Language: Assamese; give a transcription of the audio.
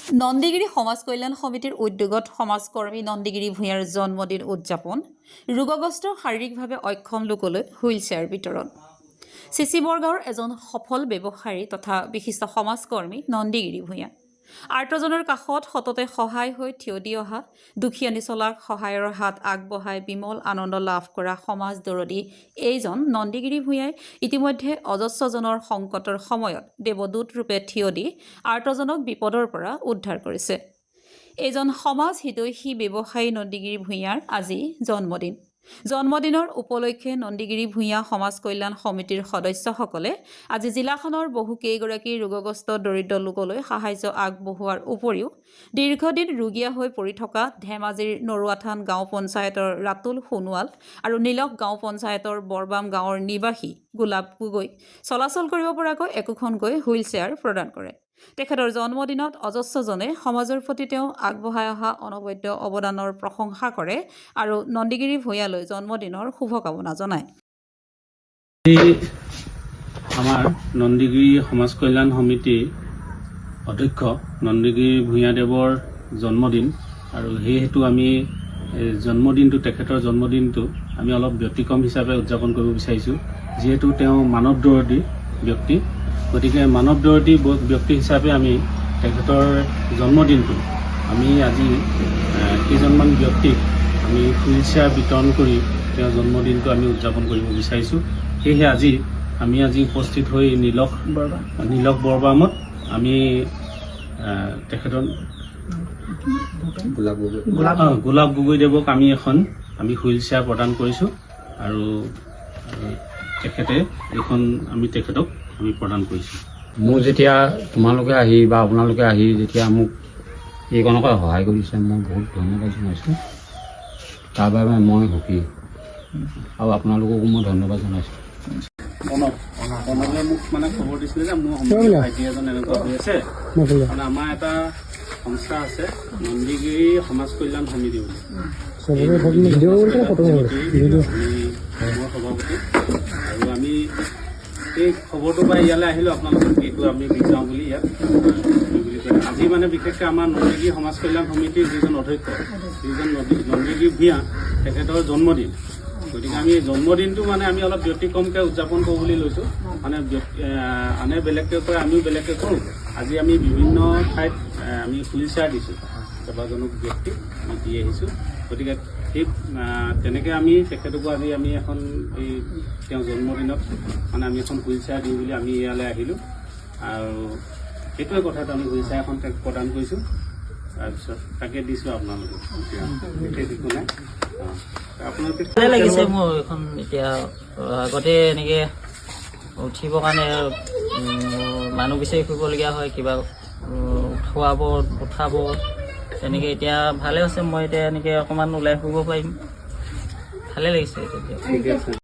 নন্দীগিৰি সমাজ কল্যাণ সমিতিৰ উদ্যোগত সমাজকৰ্মী নন্দীগিৰি ভূঞাৰ জন্মদিন উদযাপন ৰোগগ্ৰস্ত শাৰীৰিকভাৱে অক্ষম লোকলৈ হুইল চেয়াৰ বিতৰণ চিচি বৰগাঁৱৰ এজন সফল ব্যৱসায়ী তথা বিশিষ্ট সমাজকৰ্মী নন্দীগিৰি ভূঞা আৰ্তজনৰ কাষত সততে সহায় হৈ থিয় দি অহা দুখীয়া নিচলাক সহায়ৰ হাত আগবঢ়াই বিমল আনন্দ লাভ কৰা সমাজ দৰদী এইজন নন্দীগিৰি ভূঞাই ইতিমধ্যে অজস্ৰজনৰ সংকটৰ সময়ত দেৱদূত ৰূপে থিয় দি আৰ্তজনক বিপদৰ পৰা উদ্ধাৰ কৰিছে। এইজন সমাজ হিতৈষী ব্যৱসায়ী নন্দীগিৰি ভূঞাৰ আজি জন্মদিনৰ উপলক্ষে নন্দীগিৰি ভূঞা সমাজ কল্যাণ সমিতিৰ সদস্যসকলে আজি জিলাখনৰ বহু কেইগৰাকী ৰোগগ্ৰস্ত দৰিদ্ৰ লোকলৈ সাহায্য আগবঢ়োৱাৰ উপৰিও দীৰ্ঘদিন ৰোগীয়া হৈ পৰি থকা ধেমাজিৰ নৰুৱাথান গাঁও পঞ্চায়তৰ ৰাতুল সোণোৱাল আৰু নীলক গাঁও পঞ্চায়তৰ বৰবাম গাঁৱৰ নিবাসী গোলাপ গগৈ চলাচল কৰিব পৰাকৈ একোখনকৈ হুইল চেয়াৰ প্ৰদান কৰে। তেখেতৰ জন্মদিনত অজস্ৰজনে সমাজৰ প্ৰতি তেওঁ আগবঢ়াই অহা অনবদ্য অৱদানৰ প্ৰশংসা কৰে আৰু নন্দীগিৰি ভূঞালৈ জন্মদিনৰ শুভকামনা জনায়। আমাৰ নন্দীগিৰি সমাজ কল্যাণ সমিতিৰ অধ্যক্ষ নন্দীগিৰি ভূঞাদেৱৰ জন্মদিন আৰু সেইহেতু আমি তেখেতৰ জন্মদিনটো আমি অলপ ব্যতিক্ৰম হিচাপে উদযাপন কৰিব বিচাৰিছোঁ। যিহেতু তেওঁ মানৱদৰদী ব্যক্তি, গতিকে মানৱদৰদী ব্যক্তি হিচাপে আমি তেখেতৰ জন্মদিনটো আমি আজি কেইজনমান ব্যক্তিক আমি হুইল চেয়াৰ বিতৰণ কৰি তেওঁৰ জন্মদিনটো আমি উদযাপন কৰিব বিচাৰিছোঁ। সেয়েহে আমি উপস্থিত হৈ নীলক বৰবামত আমি তেখেতৰ গোলাপ গগৈদেৱক আমি হুইল চেয়াৰ প্ৰদান কৰিছোঁ আৰু তেখেতে তেখেতক আমি প্ৰদান কৰিছোঁ। মোক যেতিয়া তোমালোকে আহি বা আপোনালোকে আহি যেতিয়া মোক এইকণকৈ সহায় কৰিছে মই বহুত ধন্যবাদ জনাইছোঁ। তাৰ বাবে মই সুখী আৰু আপোনালোককো মই ধন্যবাদ জনাইছোঁ। প্ৰণৱে মোক খবৰ দিছিলে যে মোৰ ভাইটি এজন এনেকুৱা হৈ আছে, মানে আমাৰ এটা সংস্থা আছে নন্দীগিৰি সমাজ কল্যাণ সমিতি বুলি, মই সভাপতি আৰু আমি এই খবৰটো পাই ইয়ালৈ আহিলোঁ আপোনালোকক এইটো আমি দি যাওঁ বুলি ইয়াত বুলি কয়। আজি বিশেষকৈ আমাৰ নন্দীগিৰি সমাজ কল্যাণ সমিতিৰ যিজন অধ্যক্ষ নন্দীগিৰি ভূঞা তেখেতৰ জন্মদিন, গতিকে আমি জন্মদিনটো আমি অলপ ব্যতিক্ৰমকৈ উদযাপন কৰোঁ বুলি লৈছোঁ। আনে বেলেগকৈ কৰে, আমিও বেলেগকৈ কৰোঁ। আজি আমি বিভিন্ন ঠাইত আমি হুইল চেয়াৰ দিছোঁ, কেইবাজনো ব্যক্তিক আমি দি আহিছোঁ। গতিকে সেই তেনেকৈ আমি তেখেতকো আজি আমি এখন তেওঁৰ জন্মদিনত আমি এখন হুইল চেয়াৰ দিওঁ বুলি আমি ইয়ালৈ আহিলোঁ আৰু সেইটোৱে কথাটো আমি হুইল চেয়াৰ এখন প্ৰদান কৰিছোঁ। তাৰপিছত তাকে দিছোঁ আপোনালোকক, একো নাই। আপোনালোকে ভালে লাগিছে মোৰ এখন এতিয়া আগতে এনেকৈ উঠিবৰ কাৰণে মানুহ বিচাৰি ফুৰিবলগীয়া হয়, কিবা উঠাব তেনেকৈ এতিয়া ভালে হৈছে। মই এতিয়া এনেকৈ অকণমান ওলাই ফুৰিব পাৰিম, ভালে লাগিছে এতিয়া।